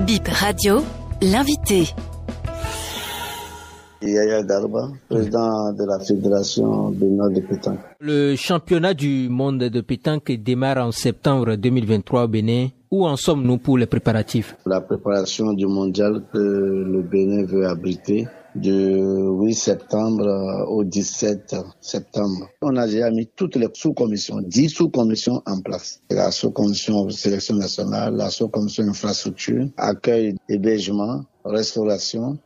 Bip Radio, l'invité. Yaya Garba, président de la Fédération béninoise de pétanque. Le championnat du monde de pétanque démarre en septembre 2023 au Bénin. Où en sommes-nous pour les préparatifs? La préparation du mondial que le Bénin veut abriter du 8 septembre au 17 septembre. On a déjà mis toutes les sous-commissions, 10 sous-commissions en place. La sous-commission sélection nationale, la sous-commission infrastructure, accueil, hébergement, restauration,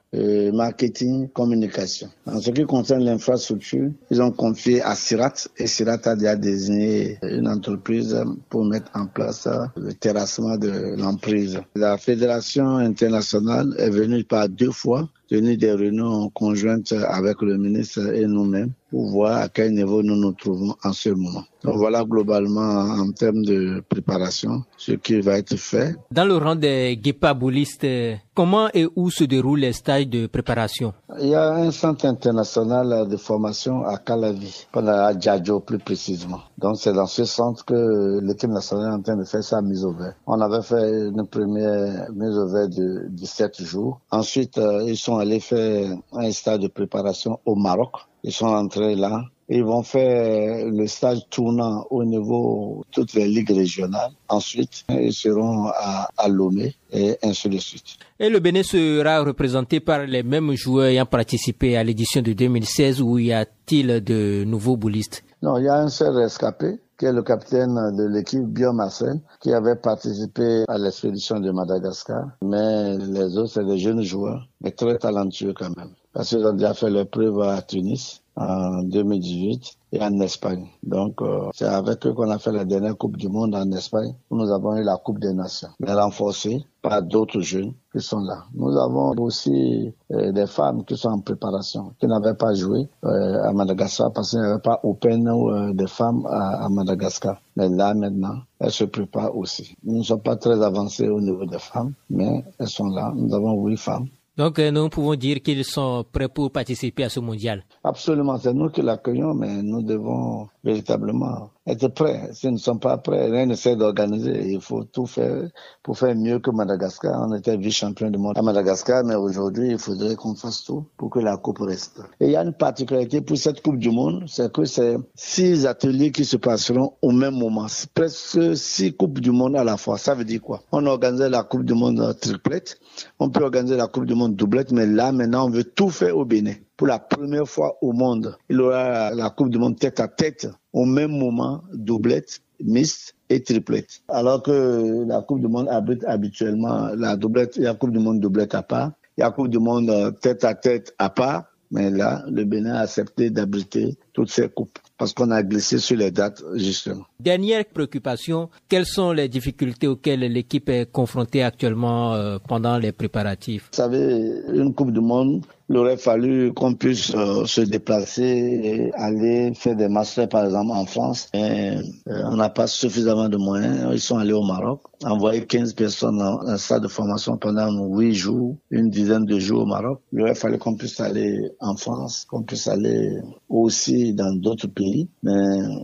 marketing, communication. En ce qui concerne l'infrastructure, ils ont confié à Sirat et Sirat a déjà désigné une entreprise pour mettre en place le terrassement de l'emprise. La fédération internationale est venue par 2 fois tenir des réunions conjointes avec le ministre et nous-mêmes pour voir à quel niveau nous nous trouvons en ce moment. Donc voilà globalement en termes de préparation ce qui va être fait. Dans le rang des guépaboulistes, comment et où se déroulent les stages de préparation? Il y a un centre international de formation à Calavi, à Djadjo plus précisément. Donc c'est dans ce centre que l'équipe nationale est en train de faire sa mise au vert. On avait fait une première mise au vert de 17 jours. Ensuite, ils sont allés faire un stage de préparation au Maroc. Ils sont entrés là. Ils vont faire le stage tournant au niveau de toutes les ligues régionales. Ensuite, ils seront à Lomé et ainsi de suite. Et le Bénin sera représenté par les mêmes joueurs ayant participé à l'édition de 2016 ou y a-t-il de nouveaux boulistes? Non, il y a un seul rescapé qui est le capitaine de l'équipe Bio Marcel, qui avait participé à l'expédition de Madagascar. Mais les autres, c'est des jeunes joueurs, mais très talentueux quand même. Parce qu'ils ont déjà fait leur preuve à Tunis en 2018 et en Espagne. Donc, c'est avec eux qu'on a fait la dernière Coupe du Monde en Espagne, où nous avons eu la Coupe des Nations, mais renforcée par d'autres jeunes qui sont là. Nous avons aussi des femmes qui sont en préparation, qui n'avaient pas joué à Madagascar parce qu'il n'y avait pas Open des femmes à Madagascar. Mais là, maintenant, elles se préparent aussi. Nous ne sommes pas très avancés au niveau des femmes, mais elles sont là. Nous avons 8 femmes. Donc, nous pouvons dire qu'ils sont prêts pour participer à ce mondial. Absolument, c'est nous qui l'accueillons, mais nous devons véritablement être prêts. Si nous ne sommes pas prêts, rien ne sert d'organiser. Il faut tout faire pour faire mieux que Madagascar. On était vice-champion du monde à Madagascar, mais aujourd'hui, il faudrait qu'on fasse tout pour que la coupe reste. Et il y a une particularité pour cette Coupe du Monde, c'est que c'est 6 ateliers qui se passeront au même moment. C'est presque 6 Coupes du Monde à la fois. Ça veut dire quoi? On organise la Coupe du Monde triplette, on peut organiser la Coupe du Monde doublette, mais là, maintenant, on veut tout faire au Bénin. Pour la première fois au monde, il y aura la Coupe du Monde tête à tête au même moment, doublette, mixte et triplette. Alors que la Coupe du Monde abrite habituellement la doublette, il y a la Coupe du Monde doublette à part, il y a la Coupe du Monde tête à tête à part, mais là, le Bénin a accepté d'abriter toutes ces coupes parce qu'on a glissé sur les dates, justement. Dernière préoccupation, quelles sont les difficultés auxquelles l'équipe est confrontée actuellement pendant les préparatifs? Vous savez, une Coupe du Monde, il aurait fallu qu'on puisse se déplacer et aller faire des masters, par exemple, en France. Et, on n'a pas suffisamment de moyens. Ils sont allés au Maroc, envoyer 15 personnes dans un stade de formation pendant 8 jours, une dizaine de jours au Maroc. Il aurait fallu qu'on puisse aller en France, qu'on puisse aller aussi dans d'autres pays. Mais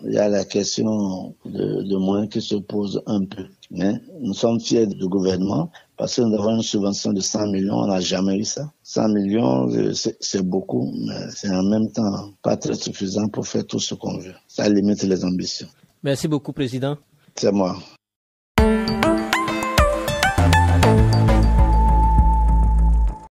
il y a la question de moyens qui se pose un peu. Mais nous sommes fiers du gouvernement parce que nous avons une subvention de 100 millions, on n'a jamais eu ça. 100 millions, c'est beaucoup, mais c'est en même temps pas très suffisant pour faire tout ce qu'on veut. Ça limite les ambitions. Merci beaucoup, Président. C'est moi.